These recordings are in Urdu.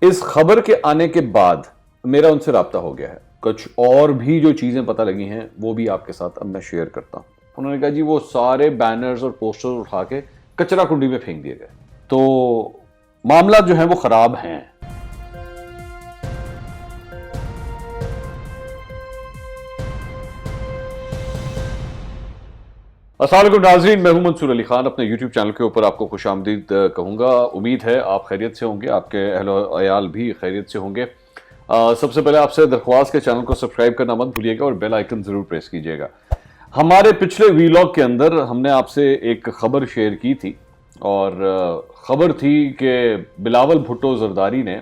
اس خبر کے آنے کے بعد میرا ان سے رابطہ ہو گیا ہے. کچھ اور بھی جو چیزیں پتہ لگی ہیں وہ بھی آپ کے ساتھ اب میں شیئر کرتا ہوں. انہوں نے کہا جی وہ سارے بینرز اور پوسٹرز اٹھا کے کچرا کنڈی میں پھینک دیے گئے. تو معاملات جو ہیں وہ خراب ہیں. السلام علیکم ناظرین، میں ہوں منصور علی خان. اپنے یوٹیوب چینل کے اوپر آپ کو خوش آمدید کہوں گا. امید ہے آپ خیریت سے ہوں گے، آپ کے اہل و عیال بھی خیریت سے ہوں گے. سب سے پہلے آپ سے درخواست کے چینل کو سبسکرائب کرنا مت بھولیے گا اور بیل آئیکن ضرور پریس کیجیے گا. ہمارے پچھلے ویلاگ کے اندر ہم نے آپ سے ایک خبر شیئر کی تھی، اور خبر تھی کہ بلاول بھٹو زرداری نے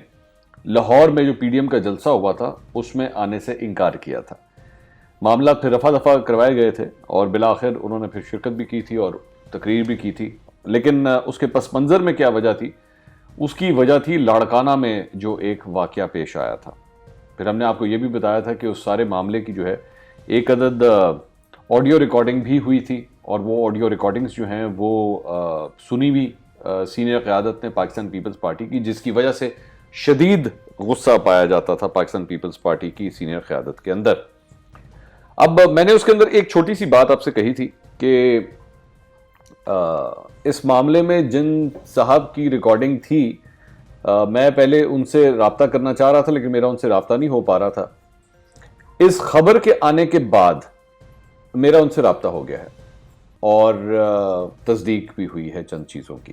لاہور میں جو پی ڈی ایم کا جلسہ ہوا تھا اس میں آنے سے انکار کیا تھا. معاملات پھر رفع دفع کروائے گئے تھے اور بالآخر انہوں نے پھر شرکت بھی کی تھی اور تقریر بھی کی تھی. لیکن اس کے پس منظر میں کیا وجہ تھی؟ اس کی وجہ تھی لاڑکانہ میں جو ایک واقعہ پیش آیا تھا. پھر ہم نے آپ کو یہ بھی بتایا تھا کہ اس سارے معاملے کی جو ہے ایک عدد آڈیو ریکارڈنگ بھی ہوئی تھی، اور وہ آڈیو ریکارڈنگز جو ہیں وہ سنی بھی سینئر قیادت نے پاکستان پیپلز پارٹی کی، جس کی وجہ سے شدید غصہ پایا جاتا تھا پاکستان پیپلز پارٹی کی سینئر قیادت کے اندر. اب میں نے اس کے اندر ایک چھوٹی سی بات آپ سے کہی تھی کہ اس معاملے میں جن صاحب کی ریکارڈنگ تھی میں پہلے ان سے رابطہ کرنا چاہ رہا تھا لیکن میرا ان سے رابطہ نہیں ہو پا رہا تھا. اس خبر کے آنے کے بعد میرا ان سے رابطہ ہو گیا ہے اور تصدیق بھی ہوئی ہے چند چیزوں کی.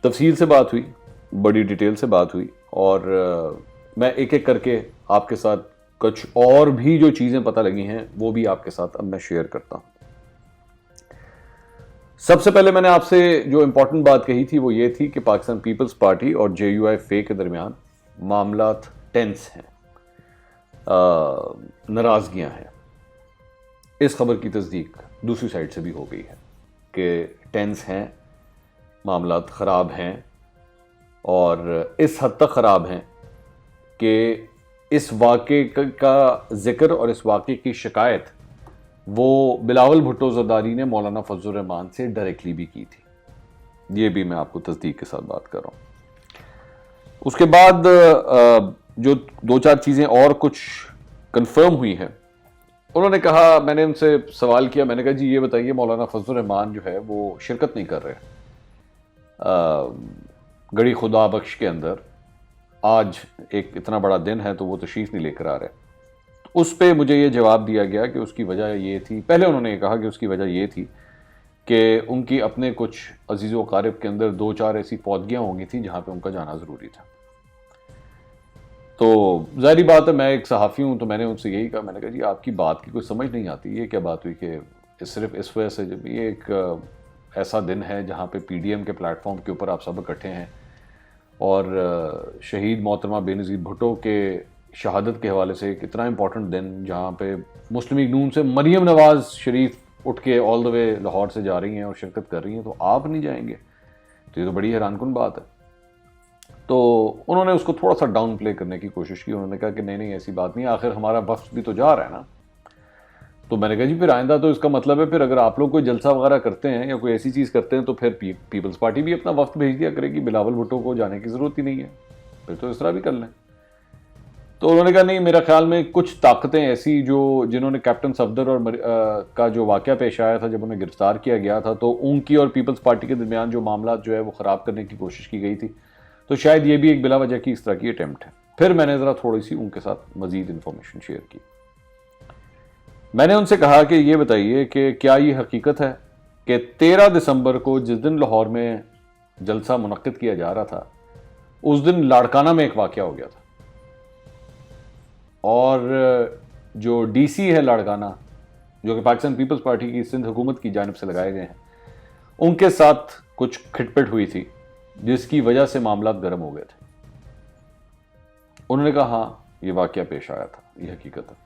تفصیل سے بات ہوئی، بڑی ڈیٹیل سے بات ہوئی، اور میں ایک ایک کر کے آپ کے ساتھ کچھ اور بھی جو چیزیں پتہ لگی ہیں وہ بھی آپ کے ساتھ اب میں شیئر کرتا ہوں. سب سے پہلے میں نے آپ سے جو امپورٹنٹ بات کہی تھی وہ یہ تھی کہ پاکستان پیپلز پارٹی اور جے یو آئی فے کے درمیان معاملات ٹینس ہیں، ناراضگیاں ہیں. اس خبر کی تصدیق دوسری سائڈ سے بھی ہو گئی ہے کہ ٹینس ہیں، معاملات خراب ہیں، اور اس حد تک خراب ہیں کہ اس واقعے کا ذکر اور اس واقعے کی شکایت وہ بلاول بھٹو زرداری نے مولانا فضل الرحمان سے ڈائریکٹلی بھی کی تھی. یہ بھی میں آپ کو تصدیق کے ساتھ بات کر رہا ہوں. اس کے بعد جو دو چار چیزیں اور کچھ کنفرم ہوئی ہیں، انہوں نے کہا، میں نے ان سے سوال کیا، میں نے کہا جی یہ بتائیے مولانا فضل الرحمان جو ہے وہ شرکت نہیں کر رہے گڑی خدا بخش کے اندر. آج ایک اتنا بڑا دن ہے تو وہ تشریف نہیں لے کر آ رہے. اس پہ مجھے یہ جواب دیا گیا کہ اس کی وجہ یہ تھی، پہلے انہوں نے یہ کہا کہ اس کی وجہ یہ تھی کہ ان کی اپنے کچھ عزیز و اقارب کے اندر دو چار ایسی فوتگیاں ہو گئی تھیں جہاں پہ ان کا جانا ضروری تھا. تو ظاہری بات ہے، میں ایک صحافی ہوں تو میں نے ان سے یہی کہا، میں نے کہا جی آپ کی بات کی کوئی سمجھ نہیں آتی. یہ کیا بات ہوئی کہ صرف اس وجہ سے، جب یہ ایک ایسا دن ہے جہاں پہ پی ڈی ایم کے پلیٹ فارم کے اوپر آپ سب اکٹھے ہیں اور شہید محترمہ بے نظیر بھٹو کے شہادت کے حوالے سے ایک اتنا امپورٹنٹ دن جہاں پہ مسلم لیگ نون سے مریم نواز شریف اٹھ کے آل دا وے لاہور سے جا رہی ہیں اور شرکت کر رہی ہیں، تو آپ نہیں جائیں گے؟ تو یہ تو بڑی حیران کن بات ہے. تو انہوں نے اس کو تھوڑا سا ڈاؤن پلے کرنے کی کوشش کی. انہوں نے کہا کہ نہیں ایسی بات نہیں، آخر ہمارا وفد بھی تو جا رہا ہے نا. تو میں نے کہا جی پھر آئندہ تو اس کا مطلب ہے پھر اگر آپ لوگ کوئی جلسہ وغیرہ کرتے ہیں یا کوئی ایسی چیز کرتے ہیں تو پھر پیپلز پارٹی بھی اپنا وفد بھیج دیا کرے گی، بلاول بھٹو کو جانے کی ضرورت ہی نہیں ہے، پھر تو اس طرح بھی کر لیں. تو انہوں نے کہا نہیں، میرا خیال میں کچھ طاقتیں ایسی جنہوں نے کیپٹن صفدر اور کا جو واقعہ پیش آیا تھا جب انہیں گرفتار کیا گیا تھا، تو ان کی اور پیپلز پارٹی کے درمیان جو معاملات جو ہے وہ خراب کرنے کی کوشش کی گئی تھی، تو شاید یہ بھی ایک بلا وجہ کی اس طرح کی اٹیمپٹ ہے. پھر میں نے ذرا تھوڑی سی ان کے ساتھ مزید انفارمیشن شیئر کی. میں نے ان سے کہا کہ یہ بتائیے کہ کیا یہ حقیقت ہے کہ 13 دسمبر کو جس دن لاہور میں جلسہ منعقد کیا جا رہا تھا اس دن لاڑکانہ میں ایک واقعہ ہو گیا تھا، اور جو ڈی سی ہے لاڑکانہ جو کہ پاکستان پیپلز پارٹی کی سندھ حکومت کی جانب سے لگائے گئے ہیں، ان کے ساتھ کچھ کھٹ پٹ ہوئی تھی جس کی وجہ سے معاملات گرم ہو گئے تھے. انہوں نے کہا ہاں یہ واقعہ پیش آیا تھا، یہ حقیقت ہے.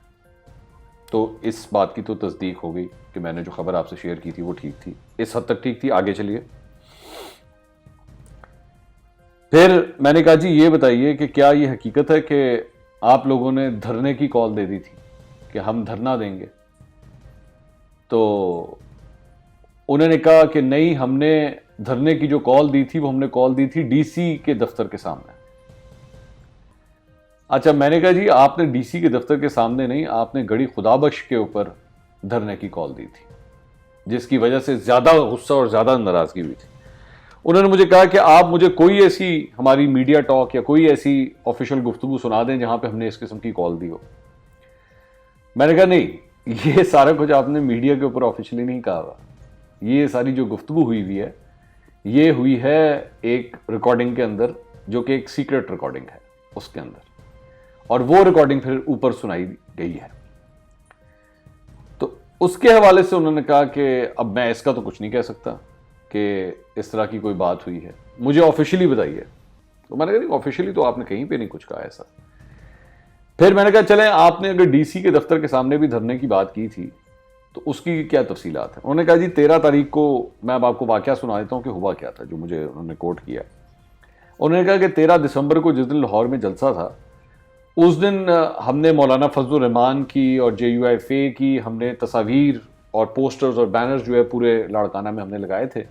تو اس بات کی تو تصدیق ہو گئی کہ میں نے جو خبر آپ سے شیئر کی تھی وہ ٹھیک تھی، اس حد تک ٹھیک تھی. آگے چلیے. پھر میں نے کہا جی یہ بتائیے کہ کیا یہ حقیقت ہے کہ آپ لوگوں نے دھرنے کی کال دے دی تھی کہ ہم دھرنا دیں گے؟ تو انہوں نے کہا کہ نہیں، ہم نے دھرنے کی جو کال دی تھی وہ ہم نے کال دی تھی ڈی سی کے دفتر کے سامنے. اچھا میں نے کہا جی آپ نے ڈی سی کے دفتر کے سامنے نہیں, آپ نے گڑی خدا بخش کے اوپر دھرنے کی کال دی تھی, جس کی وجہ سے زیادہ غصہ اور زیادہ ناراضگی ہوئی تھی. انہوں نے مجھے کہا کہ آپ مجھے کوئی ایسی ہماری میڈیا ٹاک یا کوئی ایسی آفیشیل گفتگو سنا دیں جہاں پہ ہم نے اس قسم کی کال دی ہو. میں نے کہا نہیں, یہ سارا کچھ آپ نے میڈیا کے اوپر آفیشیلی نہیں کہا ہوا. یہ ساری جو گفتگو ہوئی ہے یہ ہوئی ہے ایک ریکارڈنگ کے اندر, جو کہ ایک سیکرٹ ریکارڈنگ ہے اس کے اندر, اور وہ ریکارڈنگ پھر اوپر سنائی گئی ہے. تو اس کے حوالے سے انہوں نے کہا کہ اب میں اس کا تو کچھ نہیں کہہ سکتا کہ اس طرح کی کوئی بات ہوئی ہے, مجھے آفیشیلی بتائیے. تو میں نے کہا آفیشیلی تو آپ نے کہیں پہ نہیں کچھ کہا ایسا. پھر میں نے کہا چلیں آپ نے اگر ڈی سی کے دفتر کے سامنے بھی دھرنے کی بات کی تھی تو اس کی کیا تفصیلات ہیں. انہوں نے کہا جی 13 تاریخ کو میں اب آپ کو واقعہ سنا دیتا ہوں کہ ہوا کیا تھا جو مجھے انہوں نے کوٹ کیا. انہوں نے کہا کہ 13 دسمبر کو جس دن لاہور میں جلسہ تھا اس دن ہم نے مولانا فضل الرحمان کی اور جے یو ایف اے کی ہم نے تصاویر اور پوسٹرز اور بینرز جو ہے پورے لاڑکانہ میں ہم نے لگائے تھے.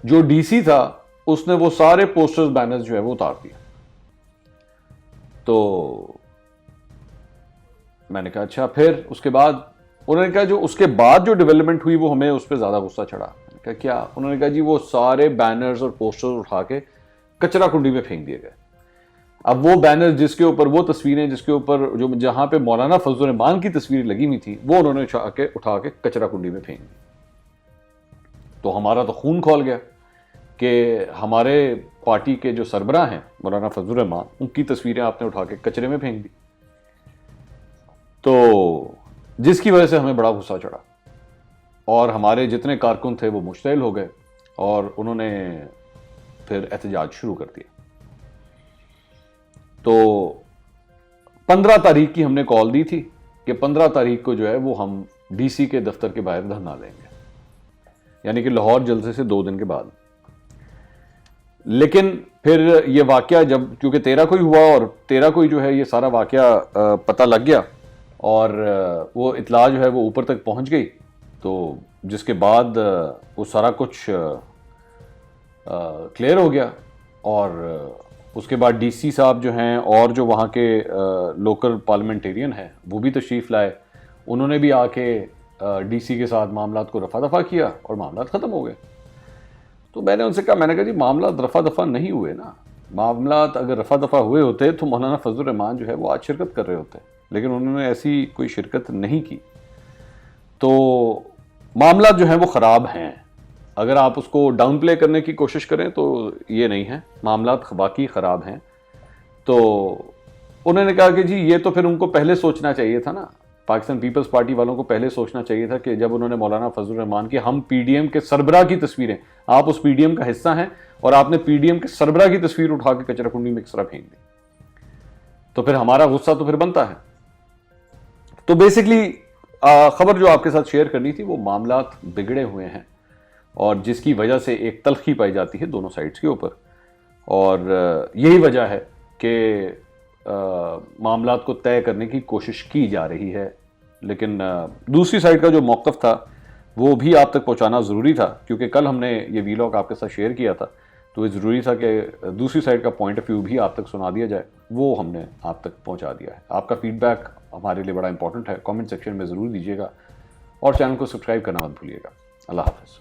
جو ڈی سی تھا اس نے وہ سارے پوسٹرز بینرز جو ہے وہ اتار دیا. تو میں نے کہا اچھا, پھر اس کے بعد انہوں نے کہا جو اس کے بعد جو ڈیولپمنٹ ہوئی وہ ہمیں اس پہ زیادہ غصہ چڑھا. میں نے کہا کیا؟ انہوں نے کہا جی وہ سارے بینرز اور پوسٹرز اٹھا کے کچرا کنڈی میں پھینک دیے گئے. اب وہ بینر جس کے اوپر وہ تصویریں جس کے اوپر جو جہاں پہ مولانا فضل الرحمان کی تصویریں لگی ہوئی تھیں وہ انہوں نے اٹھا کے کچرا کنڈی میں پھینک دی. تو ہمارا تو خون کھول گیا کہ ہمارے پارٹی کے جو سربراہ ہیں مولانا فضل الرحمان, ان کی تصویریں آپ نے اٹھا کے کچرے میں پھینک دی. تو جس کی وجہ سے ہمیں بڑا غصہ چڑھا اور ہمارے جتنے کارکن تھے وہ مشتعل ہو گئے اور انہوں نے پھر احتجاج شروع کر دیا. تو 15 تاریخ کی ہم نے کال دی تھی کہ 15 تاریخ کو جو ہے وہ ہم ڈی سی کے دفتر کے باہر دھرنا دیں گے, یعنی کہ لاہور جلسے سے 2 دن کے بعد. لیکن پھر یہ واقعہ جب کیونکہ 13 کو ہی ہوا اور 13 کو ہی جو ہے یہ سارا واقعہ پتہ لگ گیا اور وہ اطلاع جو ہے وہ اوپر تک پہنچ گئی, تو جس کے بعد وہ سارا کچھ کلیئر ہو گیا. اور اس کے بعد ڈی سی صاحب جو ہیں اور جو وہاں کے لوکل پارلیمنٹیرین ہیں وہ بھی تشریف لائے. انہوں نے بھی آ کے ڈی سی کے ساتھ معاملات کو رفع دفع کیا اور معاملات ختم ہو گئے. تو میں نے ان سے کہا, میں نے کہا جی معاملات رفع دفع نہیں ہوئے نا. معاملات اگر رفع دفع ہوئے ہوتے تو مولانا فضل الرحمان جو ہے وہ آج شرکت کر رہے ہوتے, لیکن انہوں نے ایسی کوئی شرکت نہیں کی. تو معاملات جو ہیں وہ خراب ہیں. اگر آپ اس کو ڈاؤن پلے کرنے کی کوشش کریں تو یہ نہیں ہے, معاملات واقعی خراب ہیں. تو انہوں نے کہا کہ جی یہ تو پھر ان کو پہلے سوچنا چاہیے تھا نا, پاکستان پیپلز پارٹی والوں کو پہلے سوچنا چاہیے تھا کہ جب انہوں نے مولانا فضل الرحمان کی ہم پی ڈی ایم کے سربراہ کی تصویریں, آپ اس پی ڈی ایم کا حصہ ہیں اور آپ نے پی ڈی ایم کے سربراہ کی تصویر اٹھا کے کچرا کنڈی میں کس طرح پھینک دی, تو پھر ہمارا غصہ تو پھر بنتا ہے. تو بیسکلی خبر جو آپ کے ساتھ شیئر کرنی تھی وہ معاملات بگڑے ہوئے ہیں اور جس کی وجہ سے ایک تلخی پائی جاتی ہے دونوں سائڈز کے اوپر, اور یہی وجہ ہے کہ معاملات کو طے کرنے کی کوشش کی جا رہی ہے. لیکن دوسری سائڈ کا جو موقف تھا وہ بھی آپ تک پہنچانا ضروری تھا, کیونکہ کل ہم نے یہ ویلاگ آپ کے ساتھ شیئر کیا تھا تو یہ ضروری تھا کہ دوسری سائڈ کا پوائنٹ آف ویو بھی آپ تک سنا دیا جائے. وہ ہم نے آپ تک پہنچا دیا ہے. آپ کا فیڈ بیک ہمارے لیے بڑا امپورٹنٹ ہے, کامنٹ سیکشن میں ضرور دیجیے گا اور چینل کو سبسکرائب کرنا مت بھولیے گا. اللہ حافظ.